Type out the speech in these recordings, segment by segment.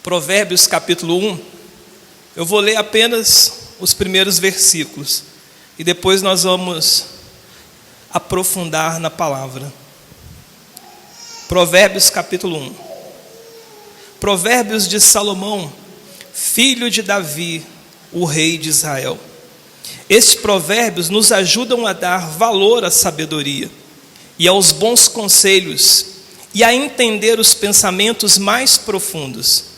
Provérbios capítulo 1, eu vou ler apenas os primeiros versículos e depois nós vamos aprofundar na palavra. Provérbios capítulo 1. Provérbios de Salomão, filho de Davi, o rei de Israel. Estes provérbios nos ajudam a dar valor à sabedoria e aos bons conselhos e a entender os pensamentos mais profundos.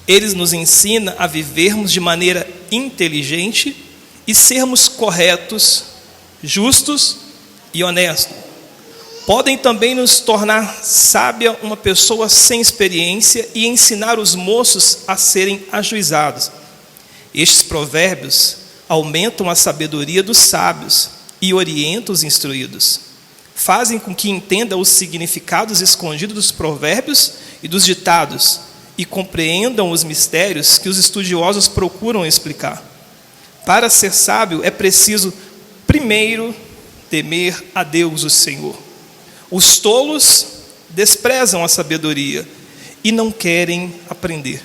Eles nos ensinam a vivermos de maneira inteligente e sermos corretos, justos e honestos. Podem também nos tornar sábia uma pessoa sem experiência e ensinar os moços a serem ajuizados. Estes provérbios aumentam a sabedoria dos sábios e orientam os instruídos. Fazem com que entenda os significados escondidos dos provérbios e dos ditados e compreendam os mistérios que os estudiosos procuram explicar. Para ser sábio é preciso, primeiro, temer a Deus, o Senhor. Os tolos desprezam a sabedoria e não querem aprender.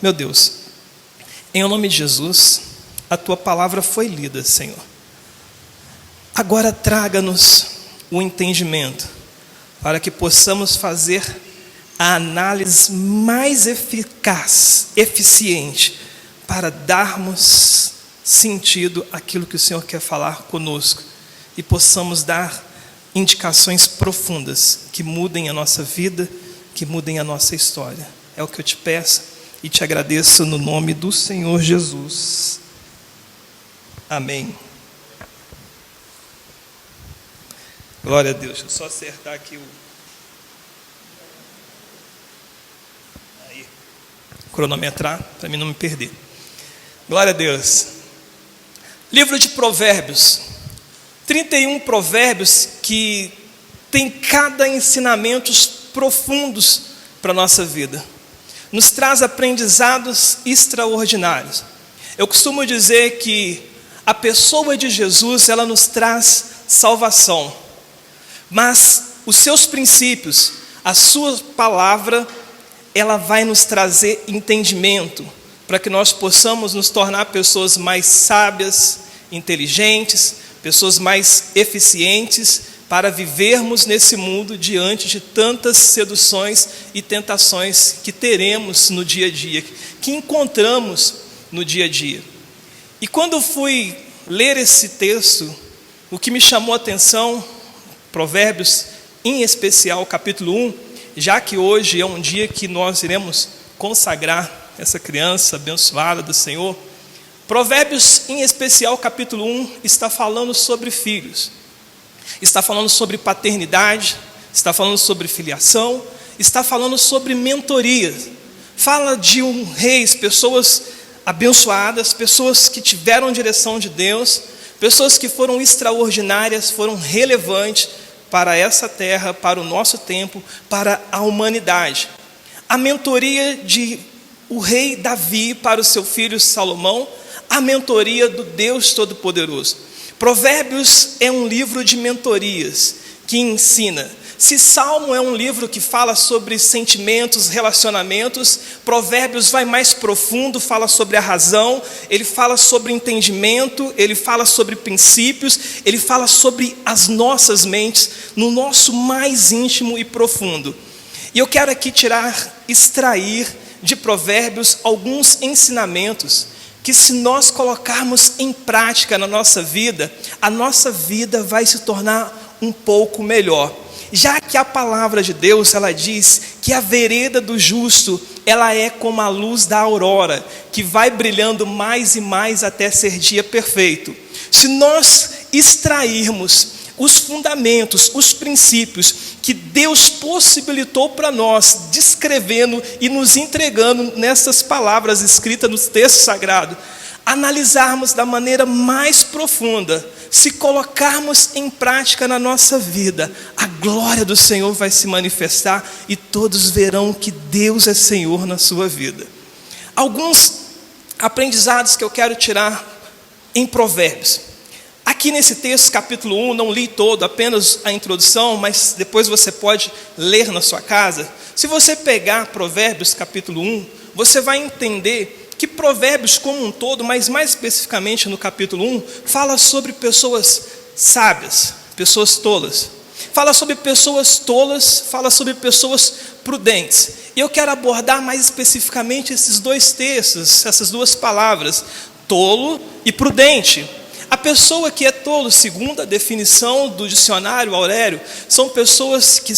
Meu Deus, em nome de Jesus, a Tua palavra foi lida, Senhor. Agora traga-nos o entendimento para que possamos fazer a análise mais eficaz, eficiente, para darmos sentido àquilo que o Senhor quer falar conosco e possamos dar indicações profundas que mudem a nossa vida, que mudem a nossa história. É o que eu te peço e te agradeço no nome do Senhor Jesus. Amém. Glória a Deus. Deixa eu só acertar aqui cronometrar, para mim não me perder. Glória a Deus. Livro de Provérbios. 31 provérbios que tem cada ensinamentos profundos para a nossa vida. Nos traz aprendizados extraordinários. Eu costumo dizer que a pessoa de Jesus, ela nos traz salvação. Mas os seus princípios, a sua palavra, ela vai nos trazer entendimento para que nós possamos nos tornar pessoas mais sábias, inteligentes, pessoas mais eficientes para vivermos nesse mundo diante de tantas seduções e tentações que teremos no dia a dia, que encontramos no dia a dia. E quando fui ler esse texto, o que me chamou a atenção, Provérbios, em especial capítulo 1, já que hoje é um dia que nós iremos consagrar essa criança abençoada do Senhor, Provérbios, em especial capítulo 1, está falando sobre filhos, está falando sobre paternidade, está falando sobre filiação, está falando sobre mentoria. Fala de reis, pessoas abençoadas, pessoas que tiveram direção de Deus, pessoas que foram extraordinárias, foram relevantes para essa terra, para o nosso tempo, para a humanidade. A mentoria de o rei Davi para o seu filho Salomão, a mentoria do Deus Todo-Poderoso. Provérbios é um livro de mentorias que ensina. Se Salmo é um livro que fala sobre sentimentos, relacionamentos, Provérbios vai mais profundo, fala sobre a razão, ele fala sobre entendimento, ele fala sobre princípios, ele fala sobre as nossas mentes, no nosso mais íntimo e profundo. E eu quero aqui extrair de Provérbios alguns ensinamentos que, se nós colocarmos em prática na nossa vida, a nossa vida vai se tornar um pouco melhor. Já que a palavra de Deus, ela diz que a vereda do justo, ela é como a luz da aurora, que vai brilhando mais e mais até ser dia perfeito. Se nós extrairmos os fundamentos, os princípios que Deus possibilitou para nós, descrevendo e nos entregando nessas palavras escritas no texto sagrado, analisarmos da maneira mais profunda, se colocarmos em prática na nossa vida, a glória do Senhor vai se manifestar e todos verão que Deus é Senhor na sua vida. Alguns aprendizados que eu quero tirar em Provérbios. A Aqui nesse texto, capítulo 1, não li todo, apenas a introdução, mas depois você pode ler na sua casa. Se você pegar Provérbios capítulo 1, você vai entender que Provérbios como um todo, mas mais especificamente no capítulo 1, fala sobre pessoas sábias, pessoas tolas. Fala sobre pessoas tolas, fala sobre pessoas prudentes. E eu quero abordar mais especificamente esses dois textos, essas duas palavras, tolo e prudente. A pessoa que é tolo, segundo a definição do dicionário Aurélio, são pessoas que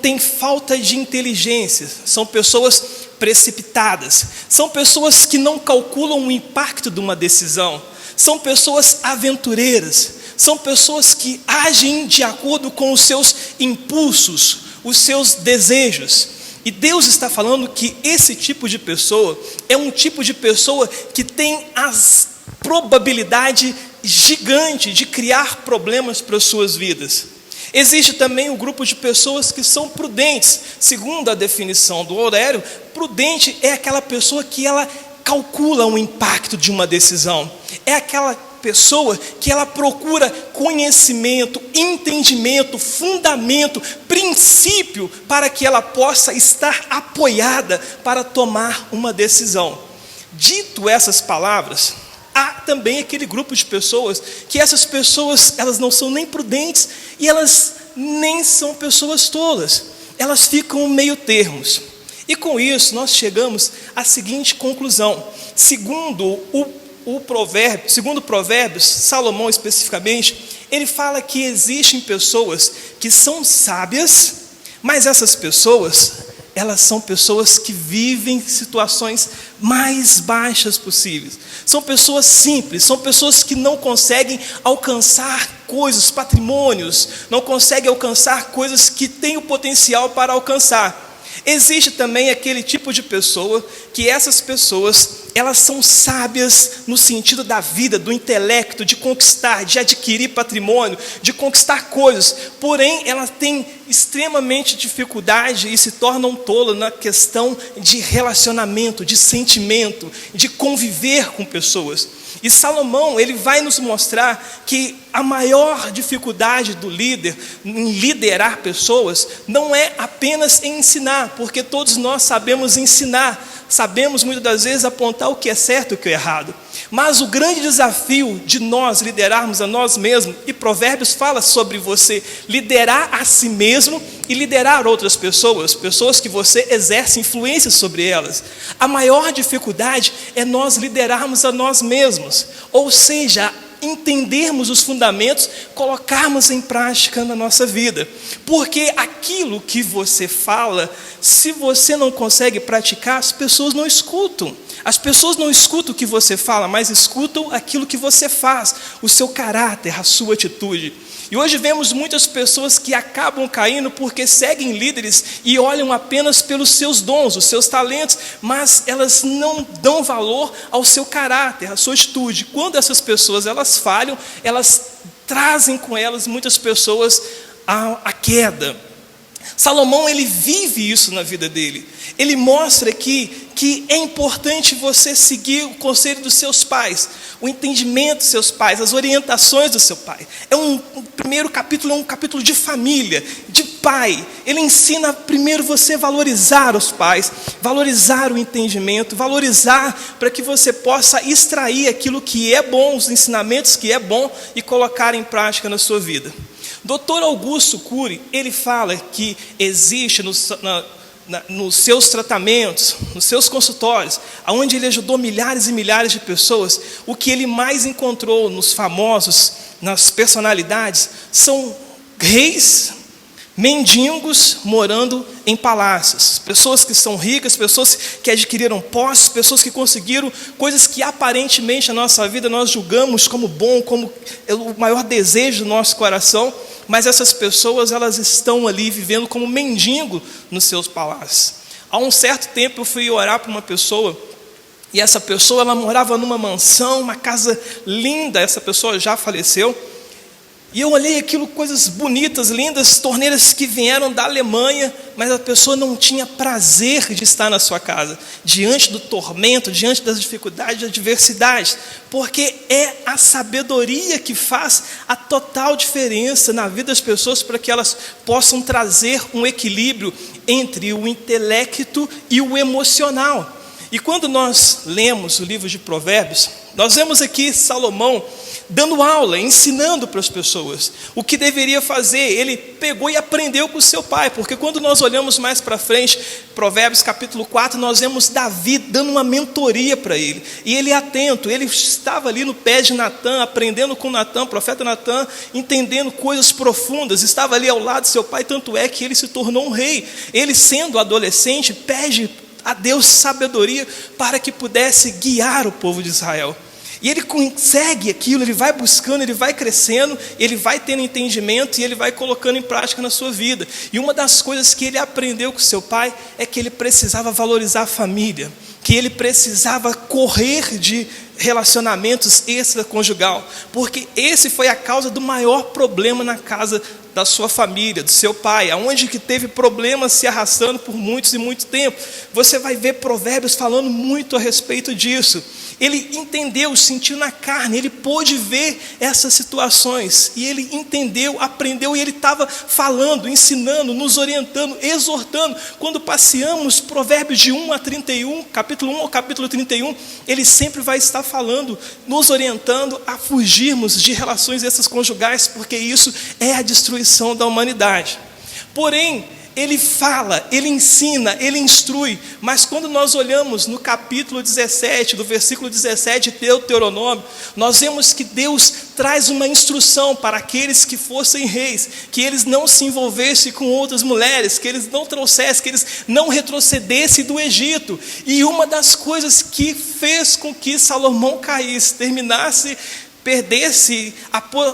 têm falta de inteligência, são pessoas precipitadas, são pessoas que não calculam o impacto de uma decisão, são pessoas aventureiras, são pessoas que agem de acordo com os seus impulsos, os seus desejos. E Deus está falando que esse tipo de pessoa é um tipo de pessoa que tem as probabilidade gigante de criar problemas para as suas vidas. Existe também um grupo de pessoas que são prudentes. Segundo a definição do Aurélio, prudente é aquela pessoa que ela calcula o impacto de uma decisão. É aquela pessoa que ela procura conhecimento, entendimento, fundamento, princípio para que ela possa estar apoiada para tomar uma decisão. Dito essas palavras, há também aquele grupo de pessoas que essas pessoas, elas não são nem prudentes e elas nem são pessoas tolas. Elas ficam meio termos. E com isso nós chegamos à seguinte conclusão. Segundo Provérbios, Salomão especificamente, ele fala que existem pessoas que são sábias, mas essas pessoas, elas são pessoas que vivem situações mais baixas possíveis. São pessoas simples, são pessoas que não conseguem alcançar coisas, patrimônios, não conseguem alcançar coisas que têm o potencial para alcançar. Existe também aquele tipo de pessoa que essas pessoas, elas são sábias no sentido da vida, do intelecto, de conquistar, de adquirir patrimônio, de conquistar coisas. Porém, elas têm extremamente dificuldade e se tornam tolas na questão de relacionamento, de sentimento, de conviver com pessoas. E Salomão, ele vai nos mostrar que a maior dificuldade do líder em liderar pessoas não é apenas em ensinar, porque todos nós sabemos ensinar, sabemos muitas das vezes apontar o que é certo e o que é errado. Mas o grande desafio de nós liderarmos a nós mesmos, e Provérbios fala sobre você liderar a si mesmo e liderar outras pessoas, pessoas que você exerce influência sobre elas. A maior dificuldade é nós liderarmos a nós mesmos, ou seja, entendermos os fundamentos, colocarmos em prática na nossa vida. Porque aquilo que você fala, se você não consegue praticar, as pessoas não escutam. As pessoas não escutam o que você fala, mas escutam aquilo que você faz, o seu caráter, a sua atitude. E hoje vemos muitas pessoas que acabam caindo porque seguem líderes e olham apenas pelos seus dons, os seus talentos, mas elas não dão valor ao seu caráter, à sua atitude. Quando essas pessoas elas falham, elas trazem com elas muitas pessoas à queda. Salomão, ele vive isso na vida dele. Ele mostra aqui que é importante você seguir o conselho dos seus pais, o entendimento dos seus pais, as orientações do seu pai. O primeiro capítulo é um capítulo de família, de pai. Ele ensina primeiro você valorizar os pais, valorizar o entendimento, valorizar para que você possa extrair aquilo que é bom, os ensinamentos que é bom e colocar em prática na sua vida. Dr. Augusto Cury, ele fala que existe nos seus tratamentos, nos seus consultórios, onde ele ajudou milhares e milhares de pessoas, o que ele mais encontrou nos famosos, nas personalidades, são reis, mendigos morando em palácios, pessoas que são ricas, pessoas que adquiriram posses, pessoas que conseguiram coisas que aparentemente na nossa vida nós julgamos como bom, como o maior desejo do nosso coração, mas essas pessoas elas estão ali vivendo como mendigo nos seus palácios. Há um certo tempo eu fui orar para uma pessoa, e essa pessoa ela morava numa mansão, uma casa linda, essa pessoa já faleceu. E eu olhei aquilo, coisas bonitas, lindas, torneiras que vieram da Alemanha, mas a pessoa não tinha prazer de estar na sua casa, diante do tormento, diante das dificuldades, da adversidade, porque é a sabedoria que faz a total diferença na vida das pessoas, para que elas possam trazer um equilíbrio entre o intelecto e o emocional. E quando nós lemos o livro de Provérbios, nós vemos aqui Salomão dando aula, ensinando para as pessoas o que deveria fazer. Ele pegou e aprendeu com o seu pai, porque quando nós olhamos mais para frente, Provérbios capítulo 4, nós vemos Davi dando uma mentoria para ele, e ele atento, ele estava ali no pé de Natã, aprendendo com Natã, profeta Natã, entendendo coisas profundas, estava ali ao lado do seu pai, tanto é que ele se tornou um rei. Ele, sendo adolescente, pede a Deus sabedoria para que pudesse guiar o povo de Israel. E ele consegue aquilo, ele vai buscando, ele vai crescendo, ele vai tendo entendimento e ele vai colocando em prática na sua vida. E uma das coisas que ele aprendeu com seu pai é que ele precisava valorizar a família, que ele precisava correr de relacionamentos extraconjugal, porque esse foi a causa do maior problema na casa da sua família, do seu pai, aonde que teve problemas se arrastando por muitos e muito tempo. Você vai ver Provérbios falando muito a respeito disso. Ele entendeu, sentiu na carne, ele pôde ver essas situações, e ele entendeu, aprendeu, e ele estava falando, ensinando, nos orientando, exortando. Quando passeamos Provérbios de 1 a 31, capítulo 1 ao capítulo 31, ele sempre vai estar falando, nos orientando a fugirmos de relações extraconjugais, porque isso é a destruição da humanidade. Porém, ele fala, ele ensina, ele instrui, mas quando nós olhamos no capítulo 17, do versículo 17 de Deuteronômio, nós vemos que Deus traz uma instrução para aqueles que fossem reis, que eles não se envolvessem com outras mulheres, que eles não trouxessem, que eles não retrocedessem do Egito. E uma das coisas que fez com que Salomão caísse, perdesse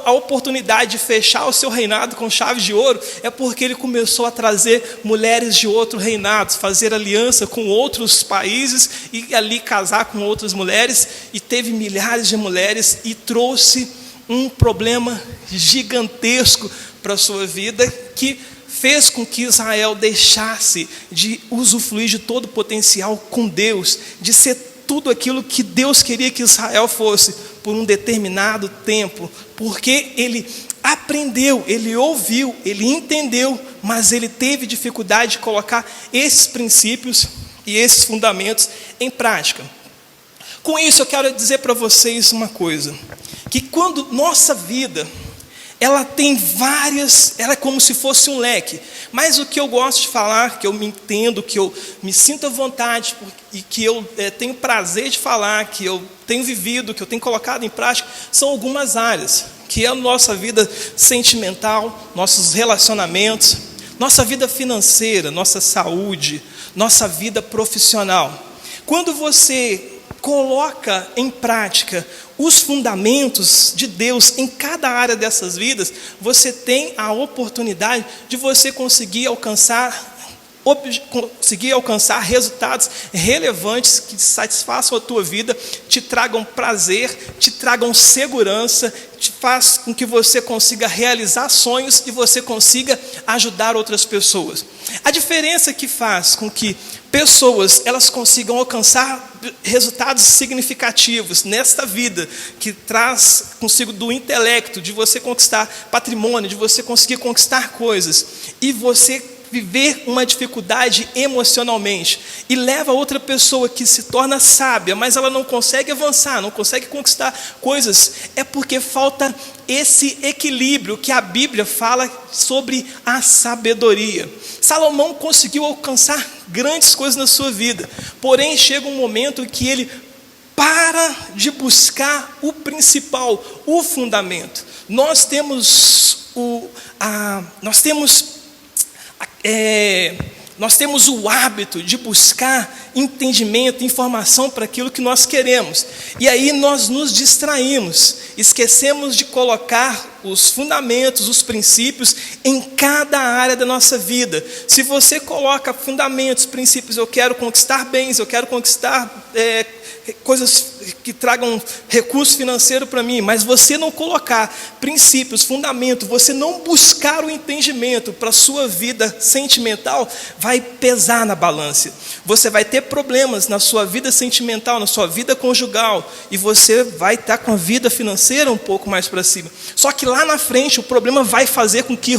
a oportunidade de fechar o seu reinado com chave de ouro, é porque ele começou a trazer mulheres de outro reinado, fazer aliança com outros países e ali casar com outras mulheres, e teve milhares de mulheres e trouxe um problema gigantesco para a sua vida, que fez com que Israel deixasse de usufruir de todo o potencial com Deus, de ser tudo aquilo que Deus queria que Israel fosse, por um determinado tempo, porque ele aprendeu, ele ouviu, ele entendeu, mas ele teve dificuldade de colocar esses princípios e esses fundamentos em prática. Com isso eu quero dizer para vocês uma coisa, que quando nossa vida, ela tem várias, ela é como se fosse um leque, mas o que eu gosto de falar, que eu me entendo, que eu me sinto à vontade, e que eu tenho prazer de falar, que eu tenho vivido, que eu tenho colocado em prática, são algumas áreas, que é a nossa vida sentimental, nossos relacionamentos, nossa vida financeira, nossa saúde, nossa vida profissional. Quando você coloca em prática os fundamentos de Deus em cada área dessas vidas, você tem a oportunidade de você conseguir alcançar resultados relevantes que satisfaçam a tua vida, te tragam prazer, te tragam segurança, te faz com que você consiga realizar sonhos e você consiga ajudar outras pessoas. A diferença que faz com que pessoas elas consigam alcançar resultados significativos nesta vida, que traz consigo do intelecto, de você conquistar patrimônio, de você conseguir conquistar coisas, e você viver uma dificuldade emocionalmente, e leva outra pessoa que se torna sábia, mas ela não consegue avançar, não consegue conquistar coisas, é porque falta esse equilíbrio que a Bíblia fala sobre a sabedoria. Salomão conseguiu alcançar grandes coisas na sua vida, porém chega um momento que ele para de buscar o principal, o fundamento. Nós temos o hábito de buscar entendimento, informação para aquilo que nós queremos. E aí nós nos distraímos, esquecemos de colocar os fundamentos, os princípios em cada área da nossa vida. Se você coloca fundamentos, princípios, eu quero conquistar bens, eu quero conquistar coisas que tragam recurso financeiro para mim, mas você não colocar princípios, fundamento, você não buscar o entendimento para a sua vida sentimental, vai pesar na balança. Você vai ter problemas na sua vida sentimental, na sua vida conjugal, e você vai estar com a vida financeira um pouco mais para cima. Só que lá na frente o problema vai fazer com que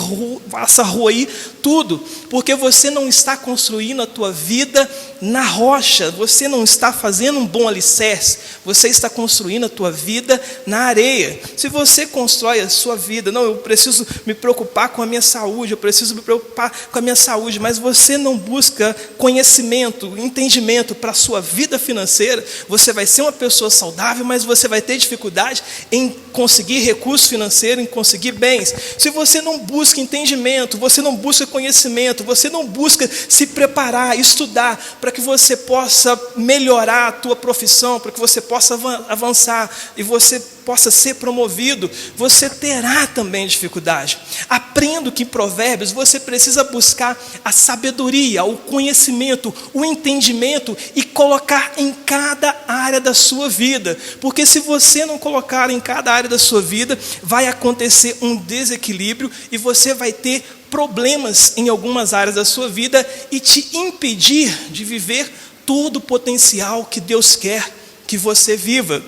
faça ruir tudo, porque você não está construindo a tua vida na rocha, você não está fazendo um bom alicerce, você está construindo a tua vida na areia. Se você constrói a sua vida, não, eu preciso me preocupar com a minha saúde, eu preciso me preocupar com a minha saúde, mas você não busca conhecimento, entendimento para a sua vida financeira, você vai ser uma pessoa saudável, mas você vai ter dificuldade em conseguir recurso financeiro, em conseguir bens. Se você não busca entendimento, você não busca conhecimento, você não busca se preparar, estudar, para que você possa melhorar a tua profissão, para que você possa avançar e você possa ser promovido, você terá também dificuldade. Aprendo que em Provérbios você precisa buscar a sabedoria, o conhecimento, o entendimento e colocar em cada área da sua vida, porque se você não colocar em cada área da sua vida, vai acontecer um desequilíbrio e você vai ter problemas em algumas áreas da sua vida e te impedir de viver todo o potencial que Deus quer que você viva.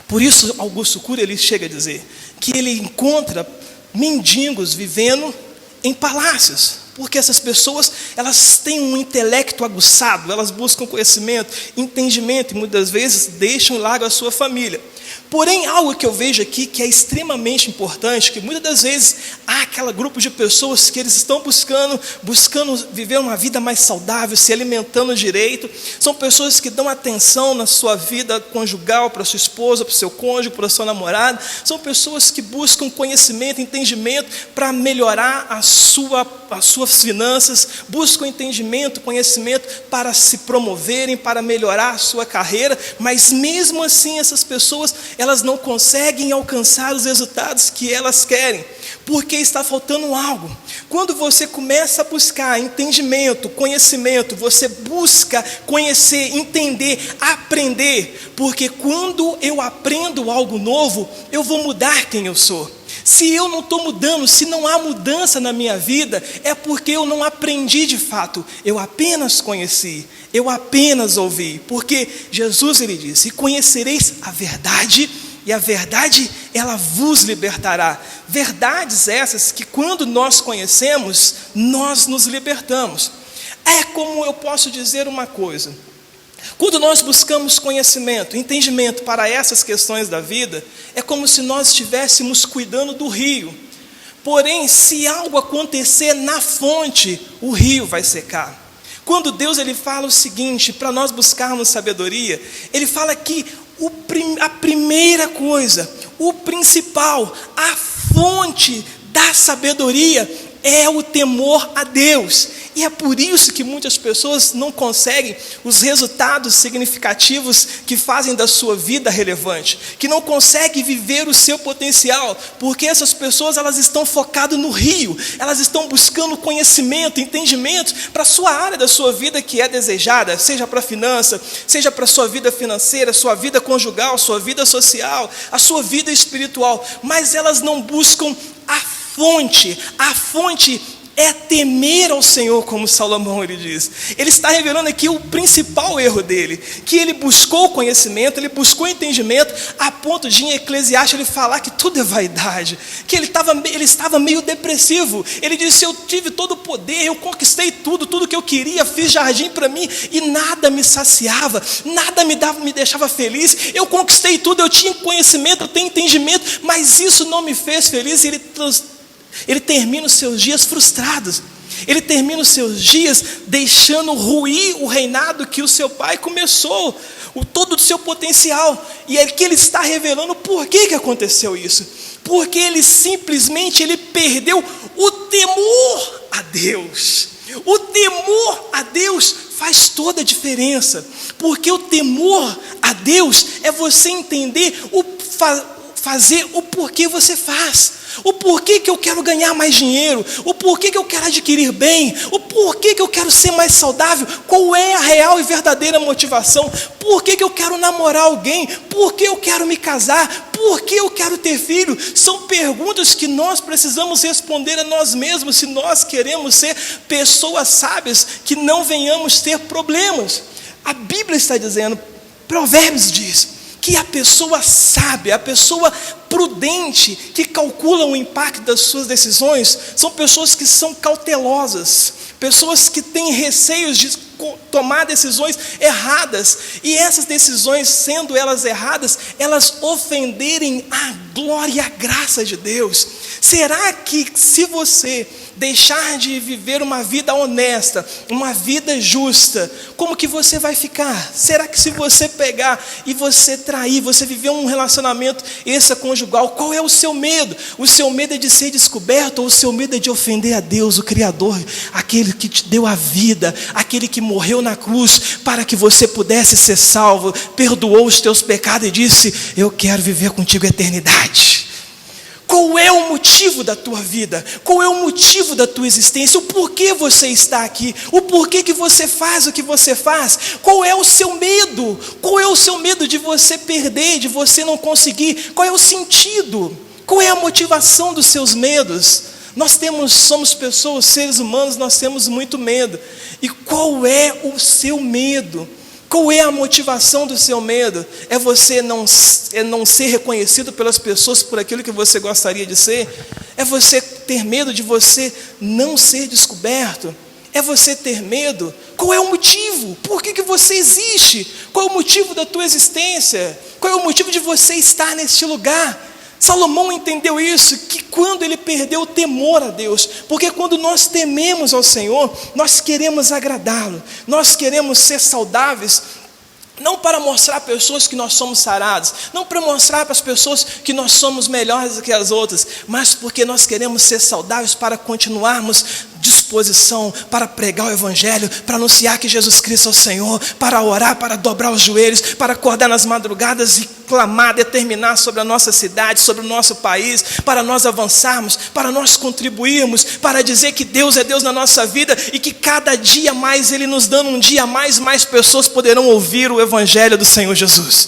Por isso, Augusto Cury, ele chega a dizer que ele encontra mendigos vivendo em palácios, porque essas pessoas, elas têm um intelecto aguçado, elas buscam conhecimento, entendimento, e muitas vezes deixam largo a sua família. Porém, algo que eu vejo aqui que é extremamente importante, que muitas das vezes há aquele grupo de pessoas que eles estão buscando viver uma vida mais saudável, se alimentando direito. São pessoas que dão atenção na sua vida conjugal, para a sua esposa, para o seu cônjuge, para o seu namorado. São pessoas que buscam conhecimento, entendimento para melhorar as suas finanças, buscam entendimento, conhecimento para se promoverem, para melhorar a sua carreira, mas mesmo assim essas pessoas, elas não conseguem alcançar os resultados que elas querem, porque está faltando algo. Quando você começa a buscar entendimento, conhecimento, você busca conhecer, entender, aprender, porque quando eu aprendo algo novo, eu vou mudar quem eu sou. Se eu não estou mudando, se não há mudança na minha vida, é porque eu não aprendi de fato, eu apenas conheci, eu apenas ouvi, porque Jesus, ele disse: e conhecereis a verdade, e a verdade, ela vos libertará. Verdades essas que quando nós conhecemos, nós nos libertamos. É como eu posso dizer uma coisa: quando nós buscamos conhecimento, entendimento para essas questões da vida, é como se nós estivéssemos cuidando do rio. Porém, se algo acontecer na fonte, o rio vai secar. Quando Deus, ele fala o seguinte, para nós buscarmos sabedoria, ele fala que a primeira coisa, o principal, a fonte da sabedoria é o temor a Deus. E é por isso que muitas pessoas não conseguem os resultados significativos que fazem da sua vida relevante, que não conseguem viver o seu potencial, porque essas pessoas, elas estão focadas no rio, elas estão buscando conhecimento, entendimento para a sua área da sua vida que é desejada, seja para a finança, seja para a sua vida financeira, sua vida conjugal, sua vida social, a sua vida espiritual, mas elas não buscam a fonte é temer ao Senhor, como Salomão, ele diz. Ele está revelando aqui o principal erro dele, que ele buscou conhecimento, ele buscou entendimento, a ponto de em Eclesiastes ele falar que tudo é vaidade, que ele estava meio depressivo. Ele disse: eu tive todo o poder, eu conquistei tudo que eu queria, fiz jardim para mim, e nada me saciava, nada me deixava feliz. Eu conquistei tudo, eu tinha conhecimento, eu tenho entendimento, mas isso não me fez feliz. E ele termina os seus dias frustrados. Ele termina os seus dias deixando ruir o reinado que o seu pai começou, todo o seu potencial. E é que ele está revelando por que aconteceu isso. Porque ele simplesmente perdeu o temor a Deus. O temor a Deus faz toda a diferença. Porque o temor a Deus é você entender fazer o porquê você faz. O porquê que eu quero ganhar mais dinheiro, o porquê que eu quero adquirir bem, o porquê que eu quero ser mais saudável, qual é a real e verdadeira motivação, por que eu quero namorar alguém, por que eu quero me casar, por que eu quero ter filho. São perguntas que nós precisamos responder a nós mesmos se nós queremos ser pessoas sábias, que não venhamos ter problemas. A Bíblia está dizendo, Provérbios diz, que a pessoa sábia, a pessoa prudente, que calcula o impacto das suas decisões, são pessoas que são cautelosas, pessoas que têm receios de tomar decisões erradas, e essas decisões, sendo elas erradas, elas ofenderem a glória e a graça de Deus. Será que se você deixar de viver uma vida honesta, uma vida justa, como que você vai ficar? Será que se você pegar e você trair, você viver um relacionamento extraconjugal, qual é o seu medo? O seu medo é de ser descoberto, ou o seu medo é de ofender a Deus, o Criador, aquele que te deu a vida, aquele que morreu na cruz para que você pudesse ser salvo, perdoou os teus pecados e disse, eu quero viver contigo a eternidade. Qual é o motivo da tua vida? Qual é o motivo da tua existência? O porquê você está aqui? O porquê que você faz o que você faz? Qual é o seu medo? Qual é o seu medo de você perder, de você não conseguir? Qual é o sentido? Qual é a motivação dos seus medos? Somos pessoas, seres humanos, nós temos muito medo. E qual é o seu medo? Qual é a motivação do seu medo? É você não ser reconhecido pelas pessoas por aquilo que você gostaria de ser? É você ter medo de você não ser descoberto? É você ter medo? Qual é o motivo? Por que você existe? Qual é o motivo da tua existência? Qual é o motivo de você estar neste lugar? Salomão entendeu isso, que quando ele perdeu o temor a Deus, porque quando nós tememos ao Senhor, nós queremos agradá-lo, nós queremos ser saudáveis, não para mostrar para pessoas que nós somos sarados, não para mostrar para as pessoas que nós somos melhores do que as outras, mas porque nós queremos ser saudáveis para continuarmos disposição para pregar o Evangelho, para anunciar que Jesus Cristo é o Senhor, para orar, para dobrar os joelhos, para acordar nas madrugadas e clamar, determinar sobre a nossa cidade, sobre o nosso país, para nós avançarmos, para nós contribuirmos, para dizer que Deus é Deus na nossa vida e que cada dia mais Ele nos dando um dia mais pessoas poderão ouvir o Evangelho do Senhor Jesus.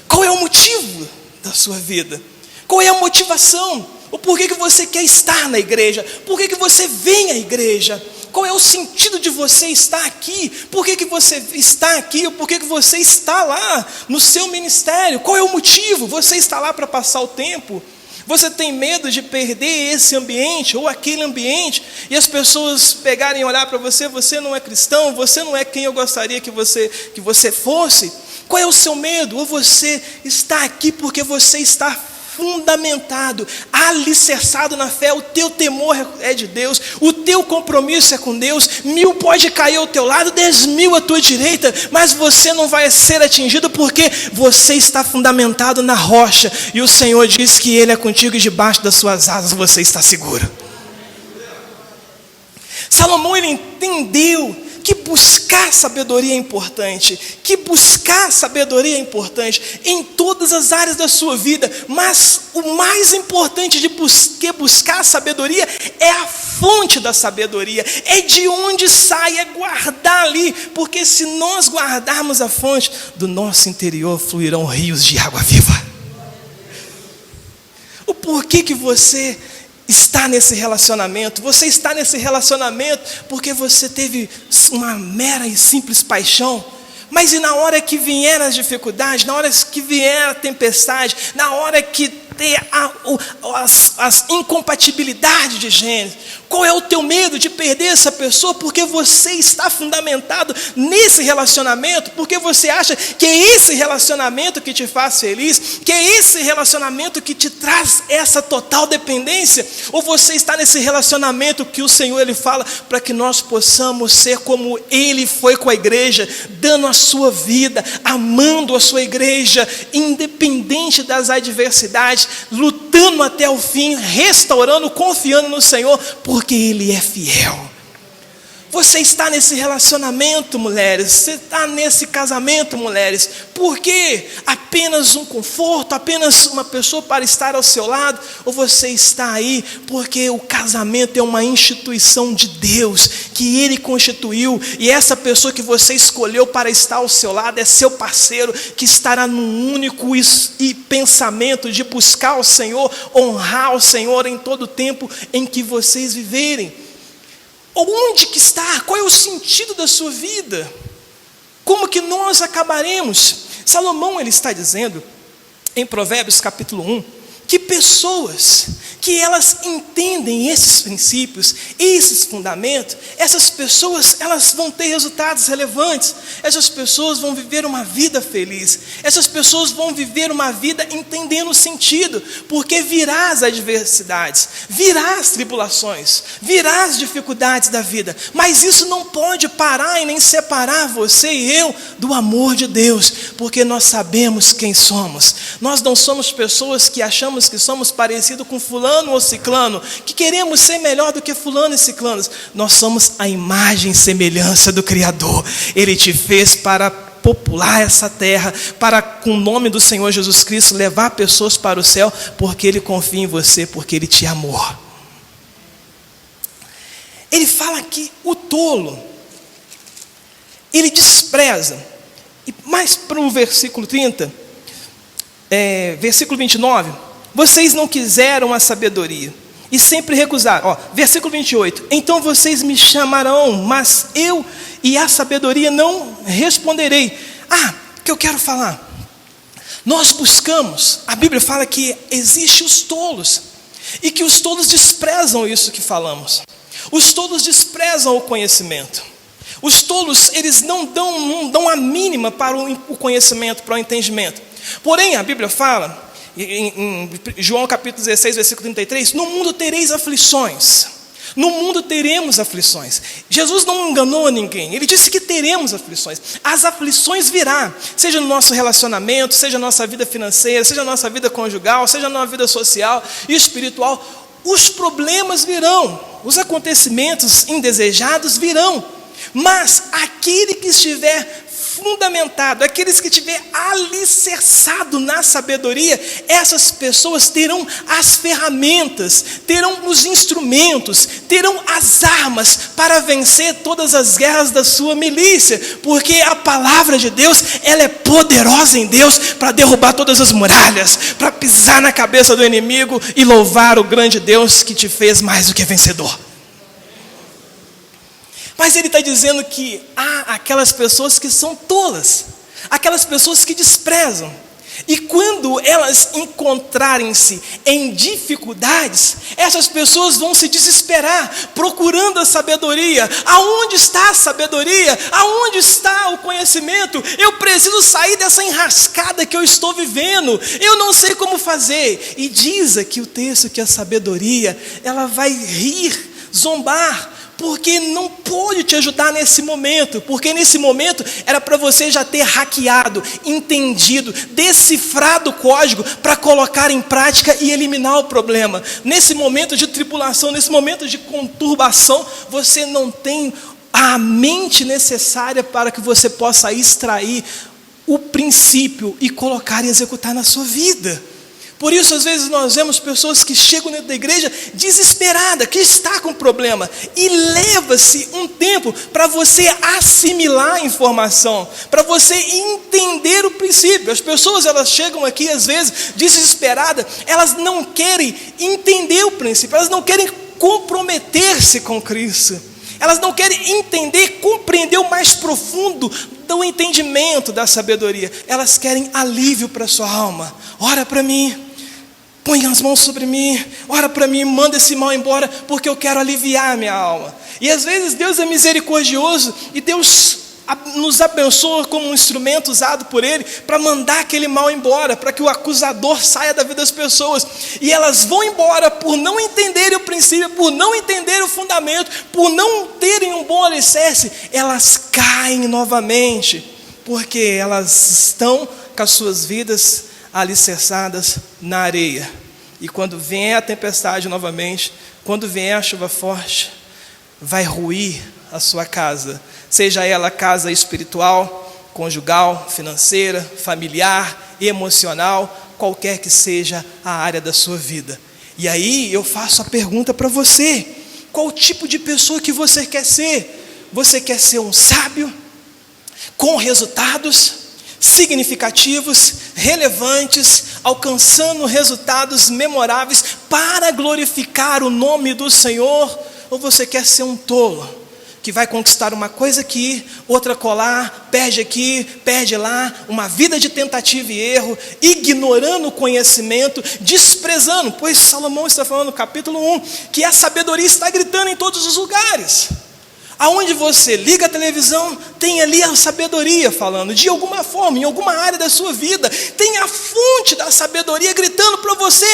Qual é o motivo da sua vida? Qual é a motivação? O porquê que você quer estar na igreja? Por que você vem à igreja? Qual é o sentido de você estar aqui? Por que você está aqui? Por que você está lá no seu ministério? Qual é o motivo? Você está lá para passar o tempo? Você tem medo de perder esse ambiente ou aquele ambiente e as pessoas pegarem e olhar para você, você não é cristão, você não é quem eu gostaria que você fosse? Qual é o seu medo? Ou você está aqui porque você está fundamentado, alicerçado na fé, o teu temor é de Deus, o teu compromisso é com Deus, 1000 pode cair ao teu lado, 10.000 à tua direita, mas você não vai ser atingido porque você está fundamentado na rocha, e o Senhor diz que Ele é contigo e debaixo das suas asas você está seguro. Salomão, ele entendeu que buscar sabedoria é importante, em todas as áreas da sua vida, mas o mais importante que buscar sabedoria é a fonte da sabedoria, é de onde sai, é guardar ali, porque se nós guardarmos a fonte, do nosso interior fluirão rios de água viva. O porquê que você está nesse relacionamento? Você está nesse relacionamento porque você teve uma mera e simples paixão, mas e na hora que vier as dificuldades, na hora que vier a tempestade, na hora que ter as incompatibilidades de gênero, qual é o teu medo de perder essa pessoa? Porque você está fundamentado nesse relacionamento, porque você acha que é esse relacionamento que te faz feliz, que é esse relacionamento que te traz essa total dependência, ou você está nesse relacionamento que o Senhor ele fala para que nós possamos ser como Ele foi com a igreja, dando a sua vida, amando a sua igreja, independente das adversidades, lutando até o fim, restaurando, confiando no Senhor, porque Ele é fiel. Você está nesse relacionamento, mulheres, você está nesse casamento, mulheres, porque apenas um conforto, apenas uma pessoa para estar ao seu lado, ou você está aí porque o casamento é uma instituição de Deus, que Ele constituiu, e essa pessoa que você escolheu para estar ao seu lado é seu parceiro, que estará num único pensamento de buscar o Senhor, honrar o Senhor em todo o tempo em que vocês viverem. Onde que está? Qual é o sentido da sua vida? Como que nós acabaremos? Salomão, ele está dizendo, em Provérbios capítulo 1, que pessoas que elas entendem esses princípios, esses fundamentos, essas pessoas, elas vão ter resultados relevantes, essas pessoas vão viver uma vida feliz, essas pessoas vão viver uma vida entendendo o sentido, porque virá as adversidades, virá as tribulações, virá as dificuldades da vida, mas isso não pode parar e nem separar você e eu do amor de Deus, porque nós sabemos quem somos. Nós não somos pessoas que achamos que somos parecidos com fulano ou ciclano, que queremos ser melhor do que fulano e ciclano. Nós somos a imagem e semelhança do Criador. Ele te fez para popular essa terra, para, com o nome do Senhor Jesus Cristo, levar pessoas para o céu, porque Ele confia em você, porque Ele te amou. Ele fala que o tolo, ele despreza, e mais para o versículo 30, versículo 29, vocês não quiseram a sabedoria e sempre recusaram. Versículo 28, então vocês me chamarão, mas eu e a sabedoria não responderei. Que eu quero falar, nós buscamos, a Bíblia fala que existem os tolos, e que os tolos desprezam isso que falamos. Os tolos desprezam o conhecimento. Os tolos, eles não dão a mínima para o conhecimento, para o entendimento. Porém, a Bíblia fala, em João capítulo 16, versículo 33, no mundo tereis aflições. No mundo teremos aflições. Jesus não enganou ninguém, Ele disse que teremos aflições. As aflições virão, seja no nosso relacionamento, seja na nossa vida financeira, seja na nossa vida conjugal, seja na vida social e espiritual. Os problemas virão, os acontecimentos indesejados virão. Mas aquele que estiver fundamentado, aqueles que estiver alicerçado na sabedoria, essas pessoas terão as ferramentas, terão os instrumentos, terão as armas para vencer todas as guerras da sua milícia, porque a palavra de Deus, ela é poderosa em Deus para derrubar todas as muralhas, para pisar na cabeça do inimigo e louvar o grande Deus que te fez mais do que vencedor. Mas ele está dizendo que há aquelas pessoas que são tolas, aquelas pessoas que desprezam. E quando elas encontrarem-se em dificuldades, essas pessoas vão se desesperar, procurando a sabedoria. Aonde está a sabedoria? Aonde está o conhecimento? Eu preciso sair dessa enrascada que eu estou vivendo. Eu não sei como fazer. E diz aqui o texto que a sabedoria, ela vai rir, zombar, porque não pôde te ajudar nesse momento, porque nesse momento era para você já ter hackeado, entendido, decifrado o código para colocar em prática e eliminar o problema. Nesse momento de tribulação, nesse momento de conturbação, você não tem a mente necessária para que você possa extrair o princípio e colocar e executar na sua vida. Por isso, às vezes, nós vemos pessoas que chegam dentro da igreja desesperada, que está com problema, e leva-se um tempo para você assimilar a informação, para você entender o princípio. As pessoas, elas chegam aqui, às vezes, desesperadas, elas não querem entender o princípio, elas não querem comprometer-se com Cristo. Elas não querem entender, compreender o mais profundo do entendimento da sabedoria. Elas querem alívio para a sua alma. Ora para mim, põe as mãos sobre mim, ora para mim, manda esse mal embora, porque eu quero aliviar a minha alma. E às vezes Deus é misericordioso e Deus nos abençoa como um instrumento usado por Ele para mandar aquele mal embora, para que o acusador saia da vida das pessoas. E elas vão embora por não entenderem o princípio, por não entenderem o fundamento, por não terem um bom alicerce. Elas caem novamente, porque elas estão com as suas vidas alicerçadas na areia. E quando vem a tempestade novamente, quando vem a chuva forte, vai ruir a sua casa, seja ela casa espiritual, conjugal, financeira, familiar, emocional, qualquer que seja a área da sua vida. E aí eu faço a pergunta para você: qual tipo de pessoa que você quer ser? Você quer ser um sábio, com resultados significativos, relevantes, alcançando resultados memoráveis para glorificar o nome do Senhor? Ou você quer ser um tolo, que vai conquistar uma coisa aqui, outra colar, perde aqui, perde lá, uma vida de tentativa e erro, ignorando o conhecimento, desprezando, pois Salomão está falando no capítulo 1, que a sabedoria está gritando em todos os lugares. Aonde você liga a televisão, tem ali a sabedoria falando, de alguma forma, em alguma área da sua vida, tem a fonte da sabedoria gritando para você: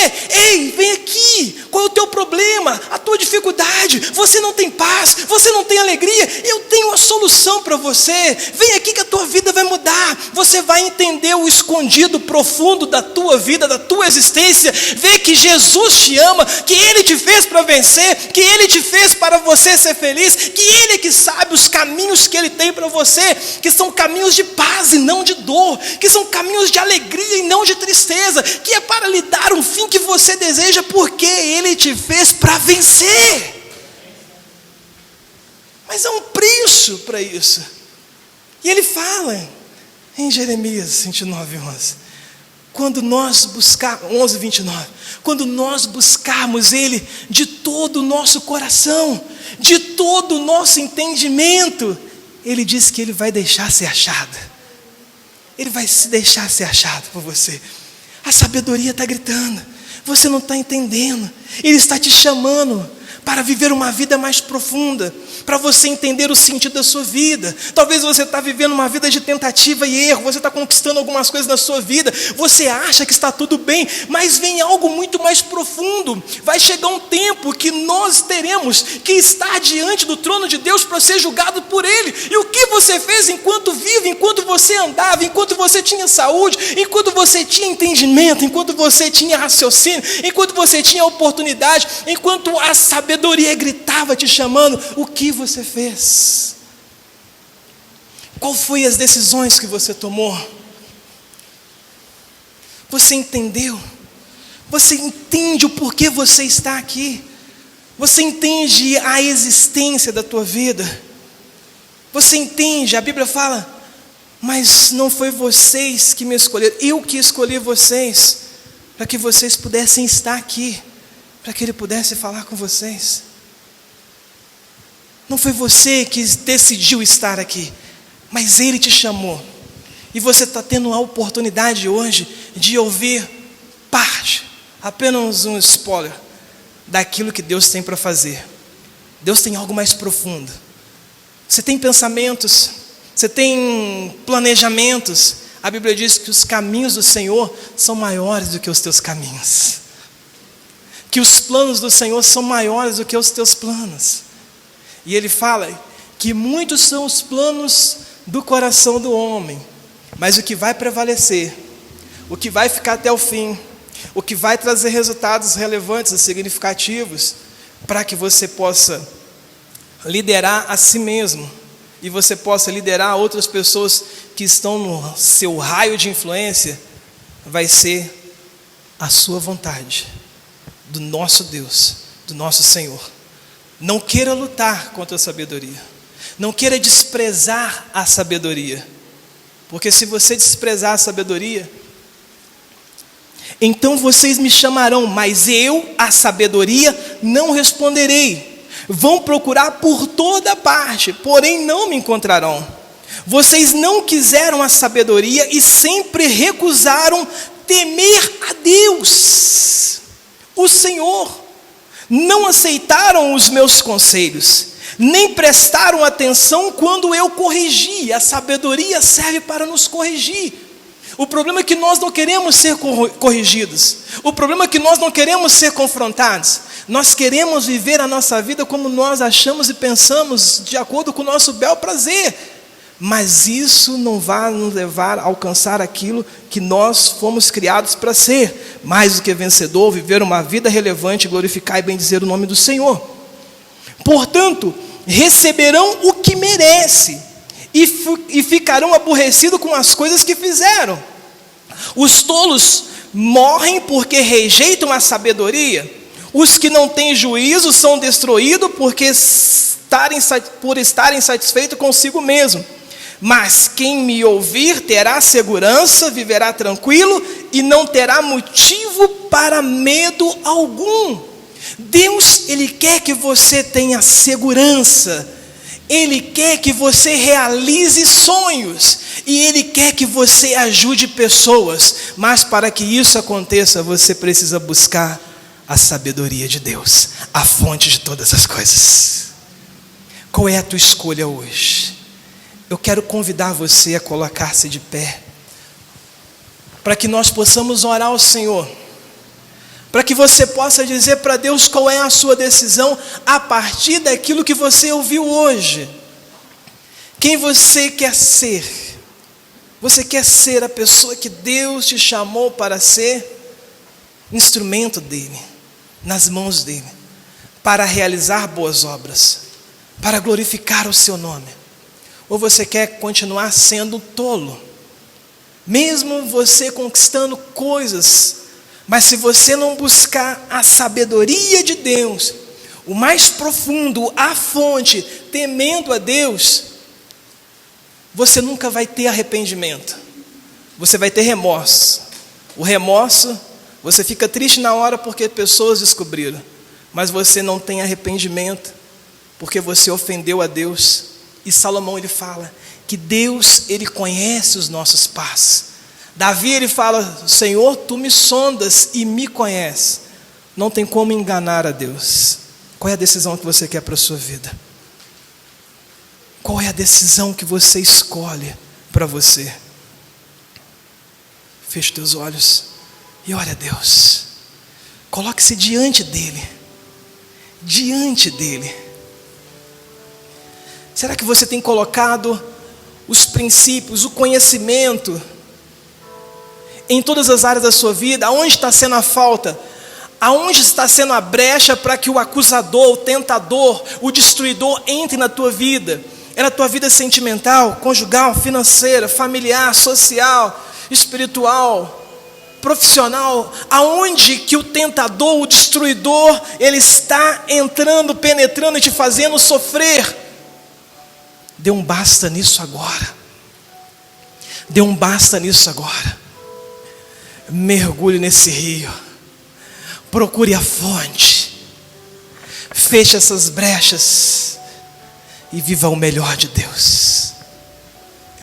ei, vem aqui, qual é o teu problema, a tua dificuldade, você não tem paz, você não tem alegria, eu tenho a solução para você, vem aqui que a tua vida vai mudar, você vai entender o escondido profundo da tua vida, da tua existência, ver que Jesus te ama, que Ele te fez para vencer, que Ele te fez para você ser feliz, que Ele que sabe os caminhos que Ele tem para você, que são caminhos de paz e não de dor, que são caminhos de alegria e não de tristeza, que é para lhe dar um fim que você deseja, porque Ele te fez para vencer. Mas há um preço para isso. E Ele fala em Jeremias 29:11, quando nós buscarmos, 11:29, quando nós buscarmos Ele de todo o nosso coração, de todo o nosso entendimento, Ele diz que Ele vai deixar ser achado. Ele vai se deixar ser achado por você. A sabedoria está gritando, você não está entendendo. Ele está te chamando para viver uma vida mais profunda, para você entender o sentido da sua vida. Talvez você está vivendo uma vida de tentativa e erro, você está conquistando algumas coisas na sua vida, você acha que está tudo bem, mas vem algo muito mais profundo. Vai chegar um tempo que nós teremos que estar diante do trono de Deus para ser julgado por Ele. E o que você fez enquanto vive, enquanto você andava, enquanto você tinha saúde, enquanto você tinha entendimento, enquanto você tinha raciocínio, enquanto você tinha oportunidade, enquanto a sabedoria gritava te chamando, o que você fez? Qual foi as decisões que você tomou? Você entendeu? Você entende o porquê você está aqui? Você entende a existência da tua vida? Você entende? A Bíblia fala: mas não foi vocês que me escolheram, eu que escolhi vocês, para que vocês pudessem estar aqui, para que Ele pudesse falar com vocês. Não foi você que decidiu estar aqui, mas Ele te chamou. E você está tendo a oportunidade hoje de ouvir parte, apenas um spoiler, daquilo que Deus tem para fazer. Deus tem algo mais profundo. Você tem pensamentos, você tem planejamentos. A Bíblia diz que os caminhos do Senhor são maiores do que os teus caminhos, que os planos do Senhor são maiores do que os teus planos. E Ele fala que muitos são os planos do coração do homem, mas o que vai prevalecer, o que vai ficar até o fim, o que vai trazer resultados relevantes e significativos, para que você possa liderar a si mesmo, e você possa liderar outras pessoas que estão no seu raio de influência, vai ser a sua vontade, do nosso Deus, do nosso Senhor. Não queira lutar contra a sabedoria, não queira desprezar a sabedoria, porque se você desprezar a sabedoria, então vocês me chamarão, mas eu, a sabedoria, não responderei. Vão procurar por toda parte, porém não me encontrarão. Vocês não quiseram a sabedoria e sempre recusaram temer a Deus, o Senhor. Não aceitaram os meus conselhos, nem prestaram atenção quando eu corrigi. A sabedoria serve para nos corrigir. O problema é que nós não queremos ser corrigidos. O problema é que nós não queremos ser confrontados. Nós queremos viver a nossa vida como nós achamos e pensamos, de acordo com o nosso bel prazer. Mas isso não vai nos levar a alcançar aquilo que nós fomos criados para ser. Mais do que vencedor, viver uma vida relevante, glorificar e bendizer o nome do Senhor. Portanto, receberão o que merece e ficarão aborrecidos com as coisas que fizeram. Os tolos morrem porque rejeitam a sabedoria. Os que não têm juízo são destruídos por estarem satisfeitos consigo mesmo. Mas quem me ouvir terá segurança, viverá tranquilo e não terá motivo para medo algum. Deus, Ele quer que você tenha segurança. Ele quer que você realize sonhos. E Ele quer que você ajude pessoas. Mas para que isso aconteça, você precisa buscar a sabedoria de Deus, a fonte de todas as coisas. Qual é a tua escolha hoje? Eu quero convidar você a colocar-se de pé, para que nós possamos orar ao Senhor, para que você possa dizer para Deus qual é a sua decisão, a partir daquilo que você ouviu hoje. Quem você quer ser? Você quer ser a pessoa que Deus te chamou para ser? Instrumento dEle, nas mãos dEle, para realizar boas obras, para glorificar o seu nome. Ou você quer continuar sendo tolo, mesmo você conquistando coisas, mas se você não buscar a sabedoria de Deus, o mais profundo, a fonte, temendo a Deus, você nunca vai ter arrependimento, você vai ter remorso. O remorso, você fica triste na hora porque pessoas descobriram, mas você não tem arrependimento, porque você ofendeu a Deus. E Salomão, ele fala que Deus, Ele conhece os nossos passos. Davi, ele fala: Senhor, Tu me sondas e me conheces. Não tem como enganar a Deus. Qual é a decisão que você quer para a sua vida? Qual é a decisão que você escolhe para você? Feche teus olhos e ore a Deus. Coloque-se diante dEle. Diante dEle. Será que você tem colocado os princípios, o conhecimento em todas as áreas da sua vida? Aonde está sendo a falta? Aonde está sendo a brecha para que o acusador, o tentador, o destruidor entre na tua vida? É na tua vida sentimental, conjugal, financeira, familiar, social, espiritual, profissional? Aonde que o tentador, o destruidor, ele está entrando, penetrando e te fazendo sofrer? Dê um basta nisso agora. Dê um basta nisso agora. Mergulhe nesse rio. Procure a fonte. Feche essas brechas. E viva o melhor de Deus.